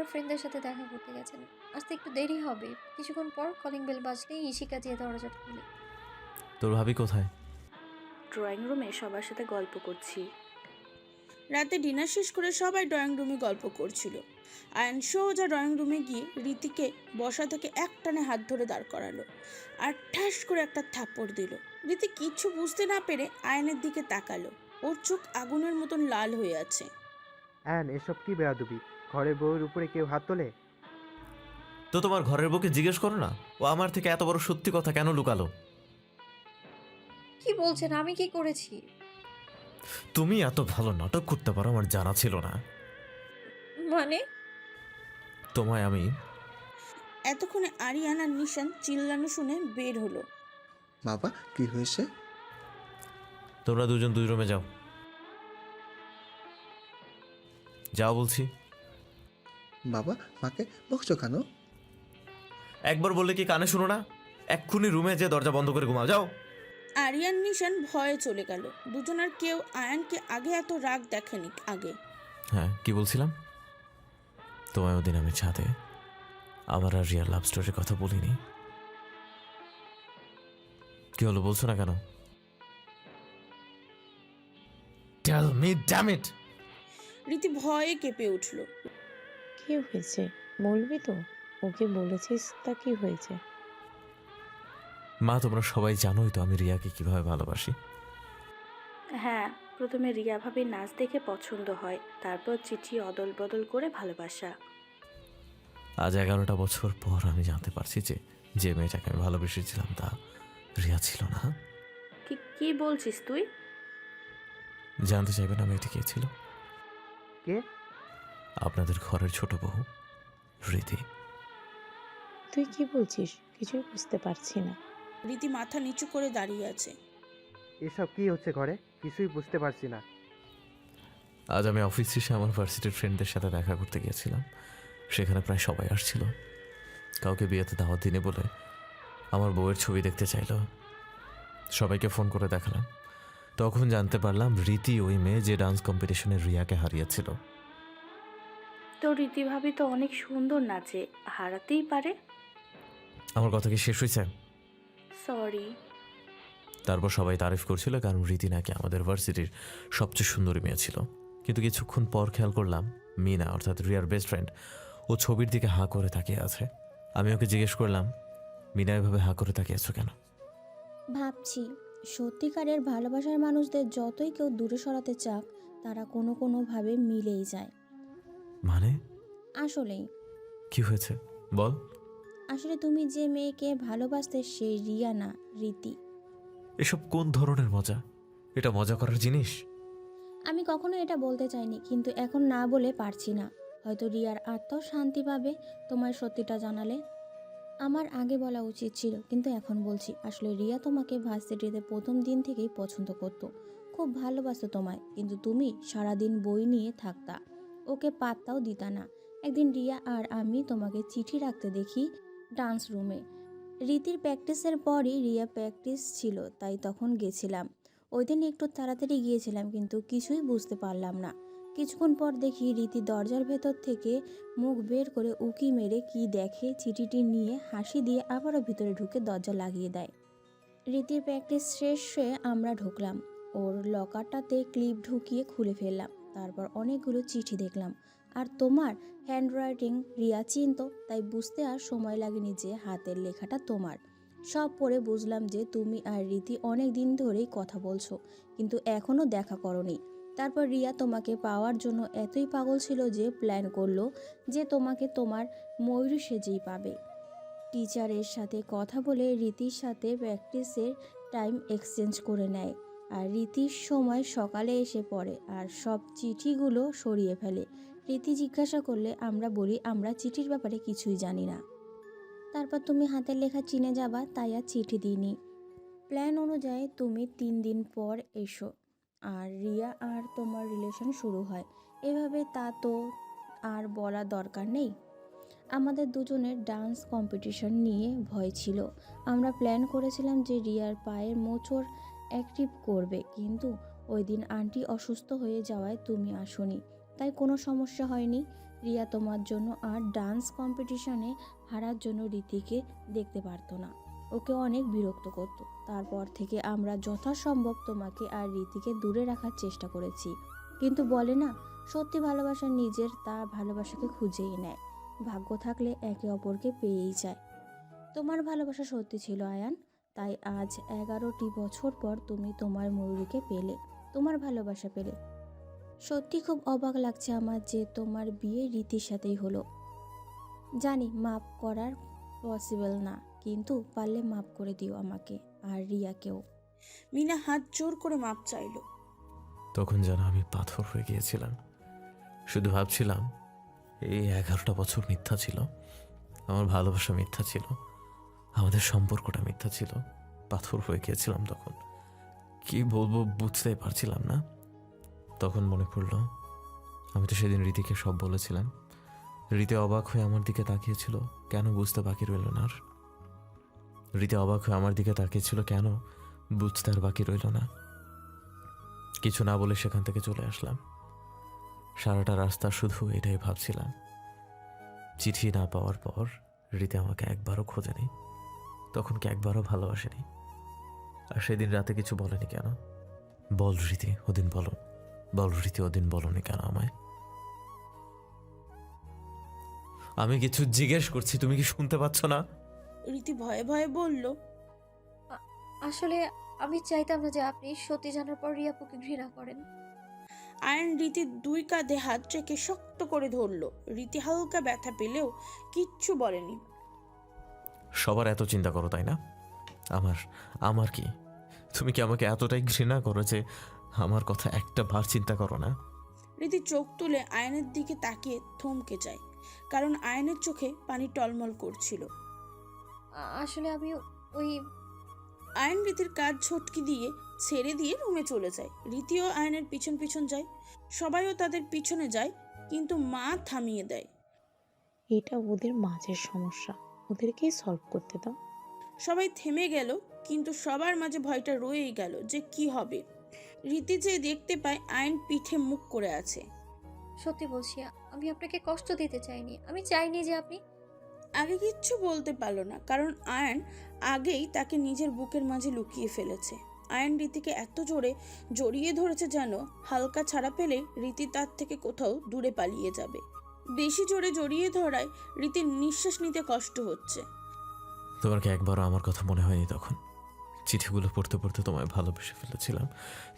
ওর ফ্রেন্ডদের সাথে দেখা করতে গেছেন। আসতে একটু দেরি হবে। কিছুক্ষণ পর কলিং বেল বাজলেই ঈশিকা যেয়ে দরজাটা খুলে। তোর ভাবি কোথায়? ড্রয়িং রুমে সবার সাথে গল্প করছি। রাতে ডিনার শেষ করে সবাই ড্রয়িং রুমে গল্প করছিল। আয়ন সোজা ড্রয়িং রুমে গিয়ে রীতিকে বসা থেকে একটানে হাত ধরে দাঁড় করালো আর ঠাস করে একটা থাপ্পড় দিল। রীতি কিচ্ছু বুঝতে না পেরে আয়নের দিকে তাকালো। ওর চোখ আগুনের মতন লাল হয়ে আছে। অ্যান, এসব কি বেয়াদবি? ঘরের বউয়ের উপরে কেউ হাত তোলে? তো তোমার ঘরের বউকে জিজ্ঞেস করো না, ও আমার থেকে এত বড় সত্যি কথা কেন লুকালো? কি বলছেন? আমি কি করেছি? তুমি এত ভালো নাটক করতে পারো আমার জানা ছিল না। মানে? তোমায় আমি এতক্ষণে আরিয়ান আর নিশান চিল্লানো শুনে বের হলো। বাবা কি হয়েছে? তোমরা দুজন দুই রুমে যাও, যাও বলছি। বাবা মাকে বকছো কেন? একবার বললে কি কানে শুনো না? এক্ষুনি রুমে যে দরজা বন্ধ করে ঘুমাও, যাও। আরিয়ান নিশান ভয়ে চলে গেল। দুজনের কেউ আয়ানকে আগে এত রাগ দেখেনি আগে। হ্যাঁ, কি বলছিলাম? তোমায় ওদিন আমি ছাদে আমার আর রিয়ার লাভ স্টোরির কথা বলিনি। কি হলো, বলছো না কেন? Tell me damn it. রীতি ভয়ে কেঁপে উঠল। কি হয়েছে বলবি তো? ওকে বলেছিস তা কি হয়েছে? মা, তোমরা সবাই জানোই তো আমি রিয়াকে কিভাবে ভালোবাসি। হ্যাঁ, প্রথমে রিয়া ভাবির নাচ দেখে পছন্দ হয়, তারপর চিঠি অদল বদল করে ভালোবাসা। আজ 11টা বছর পর আমি জানতে পারছি যে যে মেয়েটাকে আমি ভালোবেসেছিলাম তা রিয়া ছিল না। কি কি বলছিস তুই? জানতে চাইবে না মেয়েটি কে ছিল? কে? আপনাদের ঘরের ছোট বউ রীতি। তুই কি বলছিস? কিছুই বুঝতে পারছি না। রীতি মাথা নিচু করে দাঁড়িয়ে আছে। এসব কি হচ্ছে ঘরে? কিছুই বুঝতে পারছি না। আজ আমি অফিস শেষে আমার ভার্সিটির ফ্রেন্ডদের সাথে দেখা করতে গিয়েছিলাম। সেখানে প্রায় সবাই আসছিল। কাউকে বিয়েতে দাওয়াত দিনে বলে আমার বউয়ের ছবি দেখতে চাইলো। সবাইকে ফোন করে দেখালাম। তখন জানতে পারলাম রীতি ওই মেয়ে যে ডান্স কম্পিটিশনে রিয়াকে হারিয়েছিল। তো রীতি ভাবি তো অনেক সুন্দর নাচে, হারাতেই পারে। আমার কথা কি শেষ হয়েছে? সরি। তারপর সবাই তারিফ করছিল কারণ রীতি নাকি আমাদের ভার্সিটির সবচেয়ে সুন্দরী মেয়ে ছিল। কিন্তু কিছুক্ষণ পর খেয়াল করলাম মিনা, অর্থাৎ রিয়ার বেস্ট ফ্রেন্ড, ও ছবির দিকে হাঁ করে তাকিয়ে আছে। আমি ওকে জিজ্ঞেস করলাম, মিনা এভাবে হাঁ করে তাকিয়ে আছো কেন? ভাবছি, সত্যিকারের ভালোবাসার মানুষদের যতই কেউ দূরে সরাতে চাক, তারা কোনোভাবে মিলেই যায়। মানে? আসলেই। কি হয়েছে বল। আসলে তুমি যে মেয়েকে ভালোবাসতে সে রিয়া না, রীতি। এসব কোন ধরনের মজা? এটা মজা করার জিনিস? আমি কখনো এটা বলতে চাইনি, কিন্তু এখন না বলে পারছি না। হয়তো রিয়ার আত্মাও শান্তি পাবে তোমার সত্যিটা জানালে। আমার আগে বলা উচিত ছিল, কিন্তু এখন বলছি। আসলে রিয়া তোমাকে ভার্সিটিতে প্রথম দিন থেকেই পছন্দ করতো, খুব ভালোবাসতো তোমায়, কিন্তু তুমি সারাদিন বই নিয়ে থাকতা, ওকে পাত্তাও দিতা না। একদিন রিয়া আর আমি তোমাকে চিঠি রাখতে দেখি ডান্স রুমে। রীতির প্র্যাকটিসের পরই রিয়া প্র্যাকটিস ছিল, তাই তখন গেছিলাম। ওই দিন একটু তাড়াতাড়ি গিয়েছিলাম, কিন্তু কিছুই বুঝতে পারলাম না। কিছুক্ষণ পর দেখি রীতি দরজার ভেতর থেকে মুখ বের করে উকি মেরে কি দেখে, চিঠিটি নিয়ে হাসি দিয়ে আবারও ভিতরে ঢুকে দরজা লাগিয়ে দেয়। রীতির প্র্যাকটিস শেষ হয়ে আমরা ঢুকলাম। ওর লকারটাতে ক্লিপ ঢুকিয়ে খুলে ফেললাম। তারপর অনেকগুলো চিঠি দেখলাম। আর তোমার হ্যান্ডরাইটিং রিয়া চিনত, তাই বুঝতে আর সময় লাগেনি যে হাতের লেখাটা তোমার। সব পড়ে বুঝলাম যে তুমি আর রীতি অনেক দিন ধরেই কথা বলছো, কিন্তু এখনও দেখা করনি। তারপর রিয়া তোমাকে পাওয়ার জন্য এতই পাগল ছিল যে প্ল্যান করলো যে তোমাকে তোমার ময়ূরী সেজেই পাবে। টিচারের সাথে কথা বলে রীতির সাথে প্র্যাকটিসের টাইম এক্সচেঞ্জ করে নেয়। আর রীতির সময় সকালে এসে পড়ে আর সব চিঠিগুলো সরিয়ে ফেলে। রীতি জিজ্ঞাসা করলে আমরা বলি আমরা চিঠির ব্যাপারে কিছুই জানি না। তারপর তুমি হাতের লেখা চিনে যাবা, তাই আর চিঠি দিইনি। প্ল্যান অনুযায়ী তুমি 3 দিন পর এসো আর রিয়া আর তোমার রিলেশন শুরু হয়। এভাবে তা তো আর বলা দরকার নেই। আমাদের দুজনের ডান্স কম্পিটিশন নিয়ে ভয় ছিল। আমরা প্ল্যান করেছিলাম যে রিয়ার পায়ের মোচড় অ্যাক্টিভ করবে, কিন্তু ওই দিন আন্টি অসুস্থ হয়ে যাওয়ায় তুমি আসোনি, তাই কোনো সমস্যা হয়নি। রিয়া তোমার জন্য আর ডান্স কম্পিটিশনে হারার জন্য রীতিকে দেখতে পারতো না। ওকে অনেক বিরক্ত করত। তারপর থেকে আমরা যথাসম্ভব তোমাকে আর রীতিকে দূরে রাখার চেষ্টা করেছি, কিন্তু বলে না, সত্যি ভালোবাসা নিজের তার ভালোবাসাকে খুঁজেই নেয়। ভাগ্য থাকলে একে অপরকে পেয়েই যায়। তোমার ভালোবাসা সত্যি ছিল আয়ান, তাই আজ 11টি বছর পর তুমি তোমার ময়ূরীকে পেলে, তোমার ভালোবাসা পেলে। সত্যি খুব অবাক লাগছে আমার যে তোমার বিয়ে রীতির সাথেই হলো। জানি মাপ করার পসিবল না, কিন্তু পারলে মাপ করে দিও আমাকে আর রিয়াকেও। মিনা হাত জোর করে মাপ চাইল। তখন যেন আমি পাথর হয়ে গিয়েছিলাম। শুধু ভাবছিলাম এই 11টা বছর মিথ্যা ছিল, আমার ভালোবাসা মিথ্যা ছিল, আমাদের সম্পর্কটা মিথ্যা ছিল। পাথর হয়ে গিয়েছিলাম তখন। কি বলবো বুঝতেই পারছিলাম না। তখন মনে পড়লো আমি তো সেদিন রীতিকে সব বলেছিলাম। রীতি অবাক হয়ে আমার দিকে তাকিয়েছিল, কেন বুঝতে বাকি রইল না আর। রীতি অবাক হয়ে আমার দিকে তাকিয়েছিল, কেন বুঝতে আর বাকি রইল না। কিছু না বলে সেখান থেকে চলে আসলাম। সারাটা রাস্তা শুধু এটাই ভাবছিলাম। চিঠি না পাওয়ার পর রীতি আমাকে একবারও খোঁজেনি, তখন কি একবারও ভালোবাসেনি। আর সেদিন রাতে কিছু বলেনি কেন? বল রীতি, ওদিন বলো। বল রীতি, ওদিন বলনি কেন আমায়? আমি কিছু জিজ্ঞেস করছি, তুমি কি শুনতে পাচ্ছ না? রীতি ভয়ে ভয়ে বলল, আসলে আমি চাইতাম না যে আপনি সত্যি জানার পর রিয়াপুকে ঘৃণা করেন। আয়ন রীতির দুই কাঁধে হাত রেখে শক্ত করে ধরল। রীতি হালকা ব্যথা পেলেও কিচ্ছু বলেনি। সবার এত চিন্তা করো তাই না? আমার কি? তুমি কি আমাকে এতটাই ঘৃণা করো যে আমার কথা একটা বার চিন্তা করো না? রীতি চোখ তুলে আয়নের দিকে তাকিয়ে থমকে যায়, কারণ আয়নের চোখে পানি টলমল করছিল। আসলে আমি ওই আয়ন রীতির কাজ ছটকি দিয়ে ছেড়ে দিয়ে রুমে চলে যায়। রীতিও আয়নের পিছন পিছন যায়। সবাইও তাদের পিছনে যায়, কিন্তু মা থামিয়ে দেয়। এটা ওদের মাঝের সমস্যা, ওদেরকেই সলভ করতে দাও। সবাই থেমে গেল, কিন্তু সবার মাঝে ভয়টা রয়েই গেল যে কি হবে। রীতি যে দেখতে পায় আয়ন পিঠে মুখ করে আছে। সত্যি বলছি, আমি আপনাকে কষ্ট দিতে চাইনি। আমি চাইনি যে আপনি। আগে কিচ্ছু বলতে পারলো না, কারণ আয়ন আগেই তাকে নিজের বুকের মাঝে লুকিয়ে ফেলেছে। আয়ন রীতিকে এত জোরে জড়িয়ে ধরেছে যেন হালকা ছাড়া পেলে রীতি তার থেকে কোথাও দূরে পালিয়ে যাবে। বেশি জোরে জড়িয়ে ধরায় রীতির নিঃশ্বাস নিতে কষ্ট হচ্ছে। তোমার কি একবারও আমার কথা মনে হয়নি তখন? চিঠিগুলো পড়তে পড়তে তোমায় ভালোবেসে ফেলেছিলাম।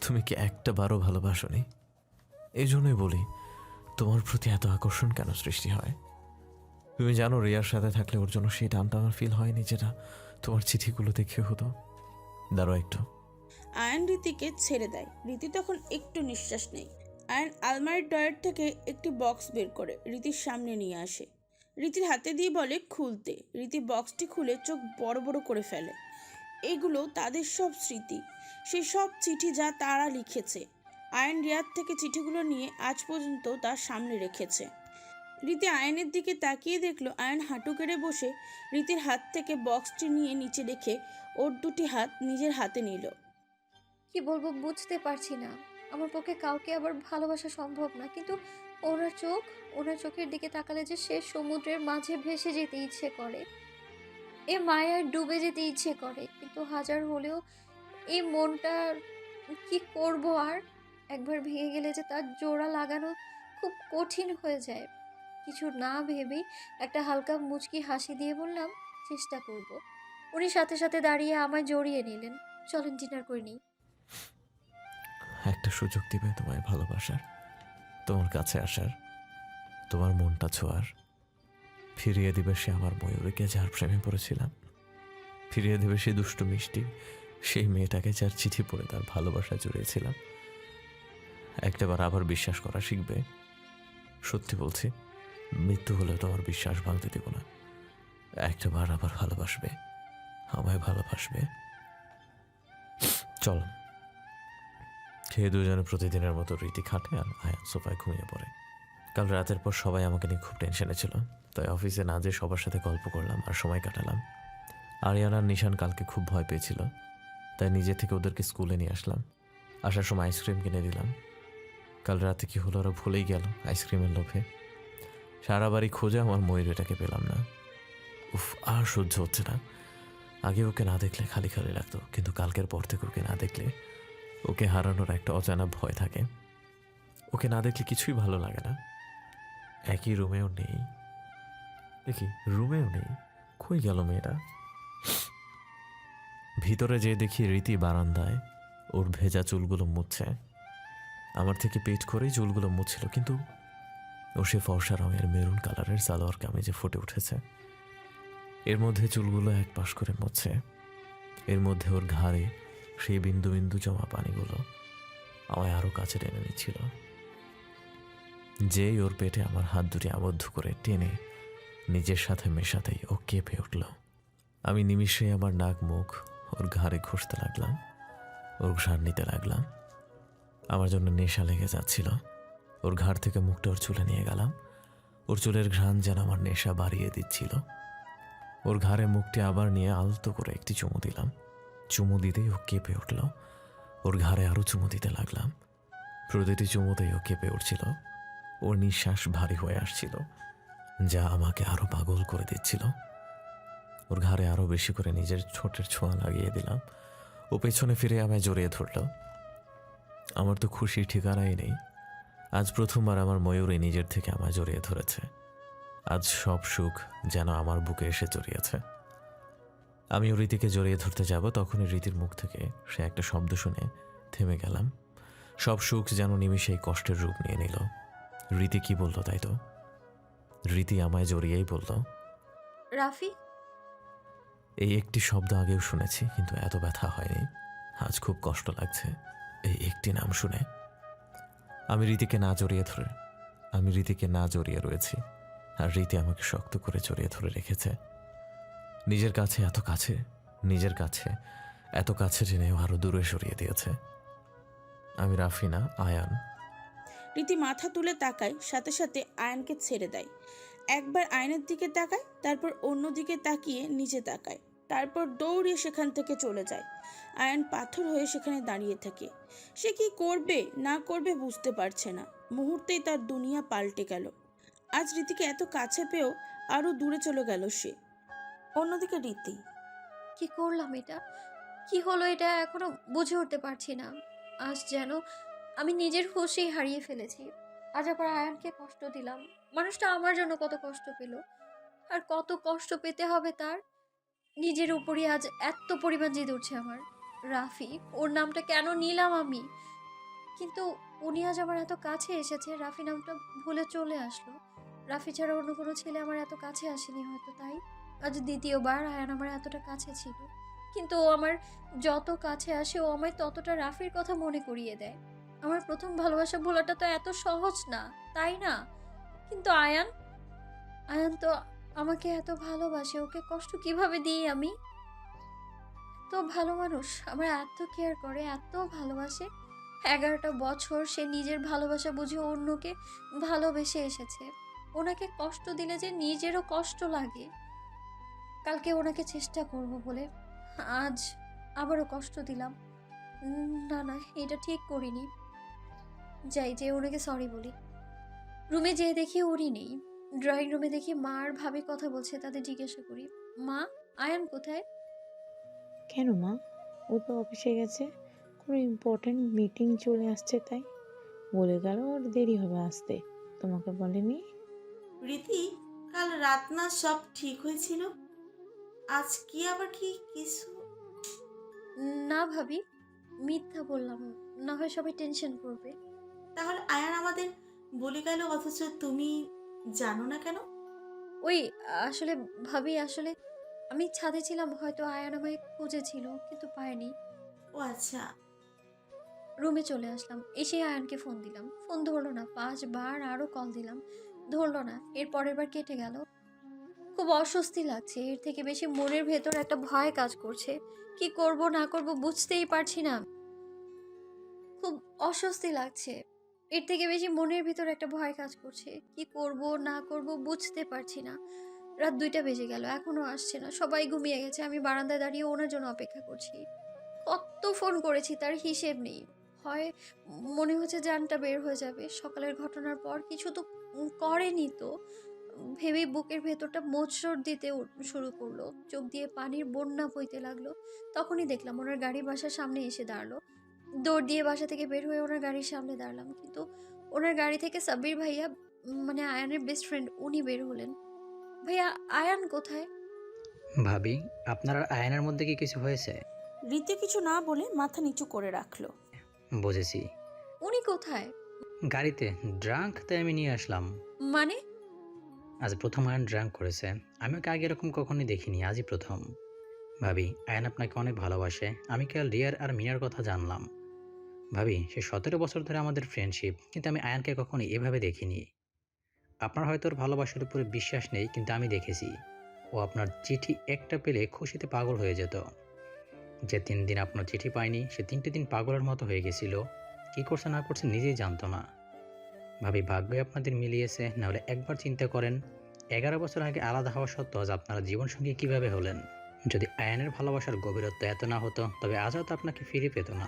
তুমি কি একটা বারও ভালোবাসোনি? এই জন্যই বলি, তোমার প্রতি এত আকর্ষণ কেন সৃষ্টি হয়? তুমি জানো রিয়ার সাথে থাকলে ওর জন্য সেই টানটা আমার ফিল হয়নি, যেটা তোমার চিঠিগুলো দেখে হতো। দাঁড়াও একটু। আয়ন রীতিকে ছেড়ে দেয়। রীতি তখন একটু নিঃশ্বাস নেই। আয়ন আলমারির ড্রয়ার থেকে একটি বক্স বের করে রীতির সামনে নিয়ে আসে। রীতির হাতে দিয়ে বলে খুলতে। রীতি বক্সটি খুলে চোখ বড় বড় করে ফেলে। এগুলো তাদের সব স্মৃতি, সেই সব চিঠি যা তারা লিখেছে। আয়ন রিয়ার থেকে চিঠিগুলো নিয়ে আজ পর্যন্ত তার সামনে রেখেছে। রীতি আয়নের দিকে তাকিয়ে দেখলো আয়ন হাঁটু কেড়ে বসে রীতির হাত থেকে বক্সটি নিয়ে নিচে রেখে ওর দুটি হাত নিজের হাতে নিল। কি বলবো বুঝতে পারছি না। আমার পক্ষে কাউকে আবার ভালোবাসা সম্ভব না, কিন্তু ওনার চোখের দিকে তাকালে যে সে সমুদ্রের মাঝে ভেসে যেতে ইচ্ছে করে, এ মায়ার ডুবে যেতে ইচ্ছে করে। কিন্তু হাজার হলেও এই মনটা কি করব আর? একবার ভেঙে গেলে যে তার জোড়া লাগানো খুব কঠিন হয়ে যায়। কিছু না ভেবেই একটা হালকা মুচকি হাসি দিয়ে বললাম, চেষ্টা করব। উনি সাথে সাথে দাঁড়িয়ে আমায় জড়িয়ে নিলেন। চলেন ডিনার করে নিই। একটা সুযোগ দিবে তোমায় ভালোবাসার, তোমার কাছে আসার, তোমার মনটা ছোঁয়ার। ফিরিয়ে দিবে সে আমার ময়ূরীকে, যার প্রেমে পড়েছিলাম। ফিরিয়ে দেবে সেই দুষ্টু মিষ্টি সেই মেয়েটাকে, যার চিঠি পড়ে তার ভালোবাসা জুড়িয়েছিলাম। একটাবার আবার বিশ্বাস করা শিখবে। সত্যি বলছি, মৃত্যু হলেও তোমার বিশ্বাস ভাঙতে দেব না। একটাবার আবার ভালোবাসবে, আমায় ভালোবাসবে। চল। খেয়ে দুজনে প্রতিদিনের মতো রীতি খাটে আর আয়ান সোফায় ঘুমিয়ে পড়ে। কাল রাতের পর সবাই আমাকে নিয়ে খুব টেনশনে ছিল, তাই অফিসে না যেয়ে সবার সাথে গল্প করলাম আর সময় কাটালাম। আরিয়ান আর নিশান কালকে খুব ভয় পেয়েছিল, তাই নিজে থেকে ওদেরকে স্কুলে নিয়ে আসলাম। আসার সময় আইসক্রিম কিনে দিলাম। কাল রাতে কি হলো ওরা ভুলেই গেল আইসক্রিমের লোভে। সারা বাড়ি খোঁজে আমার ময়ূরটাকে পেলাম না। উফ, আর সহ্য হচ্ছে না। আগে ওকে না দেখলে খালি খালি লাগতো, কিন্তু কালকের পর থেকে ওকে না দেখলে ওকে হারানোর একটা অজানা ভয় থাকে। ওকে না দেখলে কিছুই ভালো লাগে না। একই রুমেও নেই, দেখি রুমেও নেই, কই গেল মেয়েটা? ভিতরে যেয়ে দেখি রীতি বারান্দায় ওর ভেজা চুলগুলো মুছছে। আমার থেকে পেট করেই চুলগুলো মুছছিল, কিন্তু ও সে ফর্সা রঙের মেরুন কালারের সালোয়ার কামিজে ফুটে উঠেছে। এর মধ্যে চুলগুলো এক পাশ করে মুছছে। এর মধ্যে ওর ঘাড়ে সেই বিন্দু বিন্দু জমা পানিগুলো আমায় আরও কাছে টেনে নিচ্ছিল। যেই ওর পেটে আমার হাত দুটি আবদ্ধ করে টেনে নিজের সাথে মেশাতেই ও কেঁপে উঠল। আমি নিমিষে আমার নাক মুখ ওর ঘাড়ে ঘষতে লাগলাম, ওর ঘ্রাণ নিতে লাগলাম। আমার জন্য নেশা লেগে যাচ্ছিল। ওর ঘাড় থেকে মুখটা ওর চুলে নিয়ে গেলাম। ওর চুলের ঘ্রাণ যেন আমার নেশা বাড়িয়ে দিচ্ছিল। ওর ঘাড়ে মুখটি আবার নিয়ে আলতো করে একটি চুমু দিলাম। চুমু দিতেই ও কেঁপে উঠল। ওর ঘাড়ে আরও চুমু দিতে লাগলাম। প্রতিটি চুমুতেই ও কেঁপে উঠছিল। ওর নিঃশ্বাস ভারী হয়ে আসছিল, যা আমাকে আরও পাগল করে দিচ্ছিল। ওর ঘাড়ে আরও বেশি করে নিজের ঠোঁটের ছোঁয়া লাগিয়ে দিলাম। ও পেছনে ফিরে আমায় জড়িয়ে ধরল। আমার তো খুশির ঠিকানাই নেই। আজ প্রথমবার আমার ময়ূরী নিজের থেকে আমায় জড়িয়ে ধরেছে। আজ সব সুখ যেন আমার বুকে এসে জড়িয়েছে। আমি ও রীতিকে জড়িয়ে ধরতে যাব, তখনই রীতির মুখ থেকে সে একটা শব্দ শুনে থেমে গেলাম। সব সুখ যেন নিমিষেই কষ্টের রূপ নিয়ে নিল। রীতি কি বলল তাই তো? রীতি আমায় জড়িয়েই বলল, রাফি। এই একটি শব্দ আগেও শুনেছি, কিন্তু এত ব্যথা হয়নি। আজ খুব কষ্ট লাগছে এই একটি নাম শুনে। আমি রীতিকে না জড়িয়ে রয়েছি, আর রীতি আমাকে শক্ত করে জড়িয়ে ধরে রেখেছে। নিজের কাছে এত কাছে জেনেও আরো দূরে সরিয়ে দিয়েছে। আমি রাফি না, আয়ান। রীতি মাথা তুলে তাকায়, সাথে সাথে আয়নকে ছেড়ে দেয়। একবার আয়নের দিকে তাকায়, তারপর অন্য দিকে তাকিয়ে নিচে তাকায়, তারপর দৌড়িয়ে সেখান থেকে চলে যায়। আয়ন পাথর হয়ে সেখানে দাঁড়িয়ে থাকে। সে কি করবে না করবে বুঝতে পারছে না। মুহূর্তেই তার দুনিয়া পাল্টে গেল। আজ রীতিকে এত কাছে পেয়েও আরও দূরে চলে গেল সে। অন্যদিকে রীতি। কি করলাম এটা? কি হলো এটা এখনো বুঝে উঠতে পারছি না। আজ যেন আমি নিজের হুঁশই হারিয়ে ফেলেছি। আজ আবার আয়ানকে কষ্ট দিলাম। মানুষটা আমার জন্য কত কষ্ট পেল, আর কত কষ্ট পেতে হবে তার। নিজের উপরই আজ এত পরিমাণ জেদ উঠছে আমার। রাফি, ওর নামটা কেন নিলাম আমি? কিন্তু উনি আজ আমার এত কাছে এসেছে, রাফি নামটা ভুলে চলে আসলো। রাফি ছাড়া অন্য কোনো ছেলে আমার এত কাছে আসেনি হয়তো, তাই আজ দ্বিতীয়বার আয়ান আমার এতটা কাছে ছিল। কিন্তু ও আমার যত কাছে আসে ও আমায় ততটা রাফির কথা মনে করিয়ে দেয়। আমার প্রথম ভালোবাসা ভোলাটা তো এত সহজ না, তাই না? কিন্তু আয়ান আয়ান তো আমাকে এত ভালোবাসে, ওকে কষ্ট কিভাবে দিই আমি? তো ভালো মানুষ আমার এত কেয়ার করে, এত ভালোবাসে। 11টা বছর সে নিজের ভালোবাসা বুঝে অন্যকে ভালোবেসে এসেছে। ওনাকে কষ্ট দিলে যে নিজেরও কষ্ট লাগে। কালকে ওনাকে চেষ্টা করব বলে আজ আবারও কষ্ট দিলাম। না না, এটা ঠিক করিনি। যাই যে ওনাকে সরি বলি। রুমে যেয়ে দেখি উনি নেই। ড্রয়িং রুমে দেখি মা আর ভাবি কথা বলছে, তাদের জিজ্ঞাসা করি, মা, আয়ান কোথায়? কেন মা? ও তো অফিসে গেছে, কোনো ইম্পর্ট্যান্ট মিটিং চলে আসছে তাই বলে গেল ওর দেরি হবে আসতে। তোমাকে বলেনি? রীতি, কাল রাত না সব ঠিক হয়েছিল, আজ কি আবার কি কিছু? না ভাবি, মিথ্যা বললাম, না হয় সবাই টেনশন করবে। তাহলে আয়ান আমাদের বলে গেল, অথচ তুমি জানো না কেন? ওই আসলে ভাবি, আসলে আমি ছাদে ছিলাম, হয়তো আয়ান আমায় খুঁজেছিল কিন্তু পায়নি। ও আচ্ছা। রুমে চলে আসলাম, এসে আয়ানকে ফোন দিলাম, ফোন ধরলো না। 5 বার আরও কল দিলাম, ধরলো না। এর পরের বার কেটে গেল। খুব অস্বস্তি লাগছে, এর থেকে বেশি মনের ভেতর একটা ভয় কাজ করছে। কি করব না করব বুঝতেই পারছি না। খুব অস্বস্তি লাগছে, এর থেকে বেশি মনের ভিতর একটা ভয় কাজ করছে। কি করব না করব বুঝতে পারছি না। রাত 2টা বেজে গেল, এখনো আসছে না। সবাই ঘুমিয়ে গেছে, আমি বারান্দায় দাঁড়িয়ে ওনার জন্য অপেক্ষা করছি। কত ফোন করেছি তার হিসেব নেই। হয় মনে হচ্ছে জানটা বের হয়ে যাবে। সকালের ঘটনার পর কিছু তো করেনি তো। ভেবেই বুকের ভেতরটা মোচড় দিতে শুরু করলো, চোখ দিয়ে পানির বন্যা বইতে লাগলো। তখনই দেখলাম ওনার গাড়ি বাসার সামনে এসে দাঁড়ালো। দৌড় দিয়ে বাসা থেকে বের হয়ে ওনার গাড়ির সামনে দাঁড়ালাম, কিন্তু ওনার গাড়ি থেকে সাব্বির ভাইয়া, মানে আয়ানের বেস্ট ফ্রেন্ড, উনি বের হলেন। ভাইয়া, আয়ান কোথায়? ভাবি, আপনার আর আয়নার মধ্যে কি কিছু হয়েছে? রীতি কিছু না বলে মাথা নিচু করে রাখলো। বুঝেছি। উনি কোথায়? গাড়িতে ড্রাঙ্ক, তাই আমি নিয়ে আসলাম। মানে? আজ প্রথম আয়ন ড্রাঙ্ক করেছে। আমি ওকে আগে এরকম কখনোই দেখিনি, আজই প্রথম। ভাবি, আয়ন আপনাকে অনেক ভালোবাসে। আমি কাল রিয়ার আর মিনার কথা জানলাম। ভাবি, সে 17 বছর ধরে আমাদের ফ্রেন্ডশিপ, কিন্তু আমি আয়নকে কখনো এভাবে দেখিনি। আপনার হয়তো ওর ভালোবাসার উপরে বিশ্বাস নেই, কিন্তু আমি দেখেছি ও আপনার চিঠি একটা পেলে খুশিতে পাগল হয়ে যেত। যে 3 দিন আপনার চিঠি পায়নি, সে 3টে দিন পাগলের মতো হয়ে গেছিল। কী করছে না করছে নিজেই জানতো না। ভাবি, ভাগ্যই আপনাদের মিলিয়েছে, নাহলে একবার চিন্তা করেন 11 বছর আগে আলাদা হওয়া সত্ত্বেও আজ আপনারা জীবনসঙ্গী কীভাবে হলেন। যদি আয়ানের ভালোবাসার গভীরত্ব এত না হতো, তবে আজও তো আপনাকে ফিরে পেত না।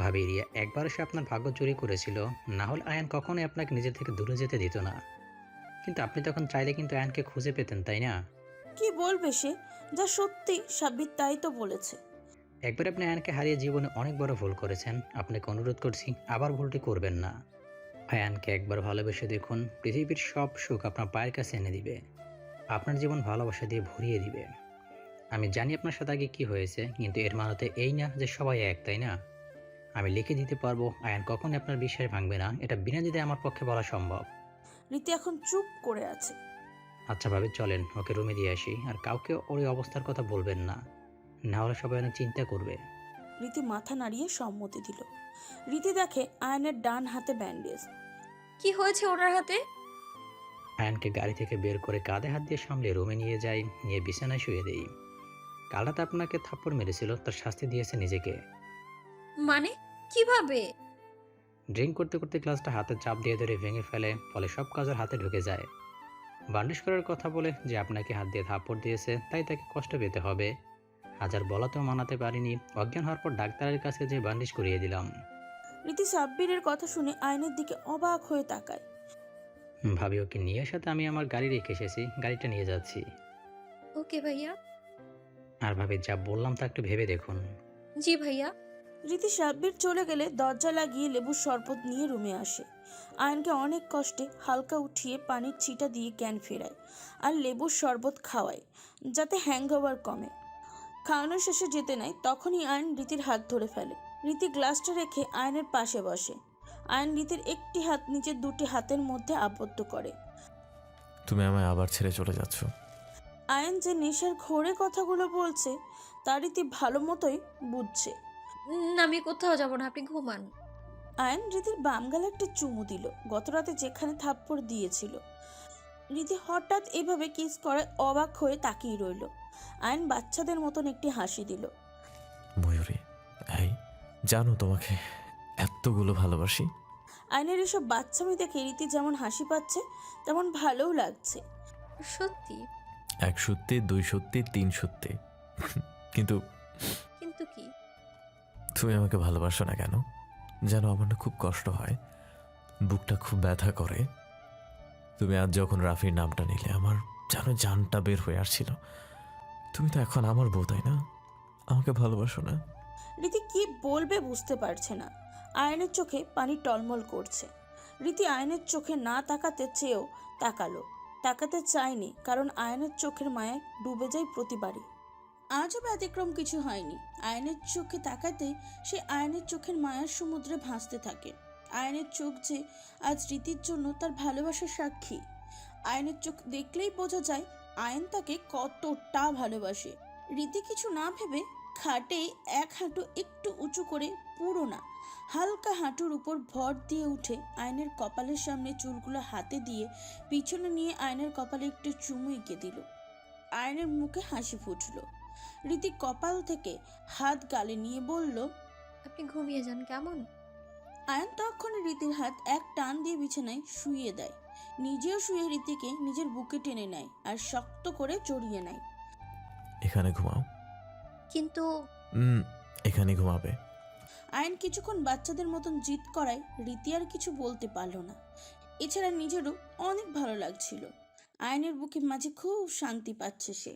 ভাবি, রিয়া একবার সে আপনার ভাগ্য চুরি করেছিল, না হলে আয়ান কখনোই আপনাকে নিজের থেকে দূরে যেতে দিত না। কিন্তু আপনি তখন চাইলে কিন্তু আয়ানকে খুঁজে পেতেন, তাই না? কি বলবে সে? যা সত্যি সাব্বির তাই তো বলেছে। একবার আপনি আয়ানকে হারিয়ে জীবনে অনেক বড় ভুল করেছেন। আপনাকে অনুরোধ করছি, আবার ভুলটি করবেন না। আয়ানকে একবার ভালোবেসে দেখুন, পৃথিবীর সব সুখ আপনার পায়ের কাছে এনে দিবে। আপনার জীবন ভালোবাসা দিয়ে ভরিয়ে দিবে। আমি জানি আপনার সাথে আগে কী হয়েছে, কিন্তু এর মানে তো এই না যে সবাই এক, তাই না? আমি লিখে দিতে পারবো, আয়ান কখনই আপনার বিশ্বাস ভাঙবে না। এটা বিনা দ্বিধায় আমার পক্ষে বলা সম্ভব। রীতি এখন চুপ করে আছে। আচ্ছা ভাবি, চলেন ওকে রুমে দিয়ে আসি। আর কাউকে ওর এই অবস্থার কথা বলবেন না, না হলে সবাই অনেক চিন্তা করবে। রীতি মাথা নাড়িয়ে সম্মতি দিল। রীতি দেখে আয়নের ডান হাতে ব্যান্ডেজ। কি হয়েছে ওনার হাতে? আয়ানকে গাড়ি থেকে বের করে কাঁধে হাত দিয়ে সামলে রুমে নিয়ে যাই, নিয়ে বিছানায় শুয়ে দেই। কাল রাতে আপনাকে থাপ্পড় মেরেছিল, তার শাস্তি দিয়েছে নিজেকে। মানে কিভাবে? ড্রিঙ্ক করতে করতে গ্লাসটা হাতে চাপ দিয়ে ধরে ভেঙে ফেলে, ফলে সব কাজ ওর হাতে ঢুকে যায়। বার্নিশ করার কথা বলে যে আপনাকে হাত দিয়ে থাপ্পড় দিয়েছে, তাই তাকে কষ্ট পেতে হবে। হাজার বলাতেও মানাতে পারিনি। অজ্ঞান হওয়ার পর ডাক্তারের কাছে যে বার্নিশ করিয়ে দিলাম। রীতি সাব্বিরের কথা শুনে আয়নের দিকে অবাক হয়ে তাকায়। ভাবি, ওকে নিয়ে সাথে আমি আমার গাড়ি রেখে এসেছি, গাড়িটা নিয়ে যাচ্ছি। ওকে ভাইয়া। আর ভাবি, যা বললাম তা একটু ভেবে দেখুন। জি ভাইয়া। রীতি সাব্বির চলে গেলে দরজা লাগিয়ে লেবুর শরবত নিয়ে রুমে আসে। আয়নকে অনেক কষ্টে হালকা উঠিয়ে পানির ছিটা দিয়ে জ্ঞান ফেরায় আর লেবুর শরবত খাওয়ায়, যাতে হ্যাংওভার কমে। খাওয়ানোর শেষে যেতে নাই, তখনই আয়ন রীতির হাত ধরে ফেলে। রীতি গ্লাসটা রেখে আয়নের পাশে বসে। আয়ন রীতির একটি হাত নিজের দুটি হাতের মধ্যে আবদ্ধ করে। তুমি আমায় আবার ছেড়ে চলে যাচ্ছ? আয়ন যে নেশার ঘোরে কথাগুলো বলছে তা রীতি ভালো মতোই বুঝছে। না, আমি কোথাও যাব না, আপনি ঘুমান। আয়ন রীতির বাম গালে একটা চুমু দিল, গতরাতে যেখানে থাপ্পড় দিয়েছিল। রীতি হঠাৎ এভাবে কিস করায় অবাক হয়ে তাকিয়ে রইল। আয়ন বাচ্চাদের মতন একটি হাসি দিল। ময়ূরী, এই জানো তোমাকে এতগুলো ভালোবাসি। আয়নের এসব বাচ্চামি দেখে রীতি যেমন হাসি পাচ্ছে তেমন ভালোও লাগছে। সত্যি? 1 সত্যি, 2 সত্যি, 3 সত্যি। কিন্তু কিন্তু কি? তুমি আমাকে ভালোবাসো না কেন? জানো, আমার না খুব কষ্ট হয়, বুকটা খুব ব্যথা করে। তুমি আজ যখন রাফির নামটা নিলে, আমার জানো জানটা বের হয়ে আসছিল। তুমি তো এখন আমার বউ, তাই না? আমাকে ভালোবাসো না? রীতি কি বলবে বুঝতে পারছে না। আয়নের চোখে পানি টলমল করছে। রীতি আয়নের চোখে না তাকাতে চেয়েও তাকালো। তাকাতে চায়নি, কারণ আয়নের চোখের মায়ায় ডুবে যায় প্রতিবারই। আজও ব্যতিক্রম কিছু হয়নি। আয়নের চোখে তাকাতেই সে আয়নের চোখের মায়ার সমুদ্রে ভাসতে থাকে। আয়নের চোখ যে আজ রীতির জন্য তার ভালোবাসার সাক্ষী। আয়নের চোখ দেখলেই বোঝা যায় আয়ন তাকে কতটা ভালোবাসে। রীতি কিছু না ভেবে খাটে এক হাঁটু একটু উঁচু করে, পুরো না হালকা হাঁটুর উপর ভর দিয়ে উঠে আয়নের কপালের সামনে চুলগুলো হাতে দিয়ে পিছনে নিয়ে আয়নের কপালে একটু চুমু এঁকে দিল। আয়নের মুখে হাসি ফুটল। রীতি কপাল থেকে হাত গালে নিয়ে বলল, আপনি ঘুমিয়ে যান কেমন? আয়ন তখনই রীতির হাত এক টান দিয়ে বিছানায় শুইয়ে দেয়। নিজেও শুয়ে রীতিকে নিজের বুকে টেনে নেয় আর শক্ত করে জড়িয়ে নেয়। এখানে ঘুমাও। কিন্তু এখানে ঘুমাবে। আয়ন কিছুক্ষণ বাচ্চাদের মতন জিদ করায় রীতি আর কিছু বলতে পারল না। এছাড়া নিজেরও অনেক ভালো লাগছিল। আয়নের বুকের মাঝে খুব শান্তি পাচ্ছে সে।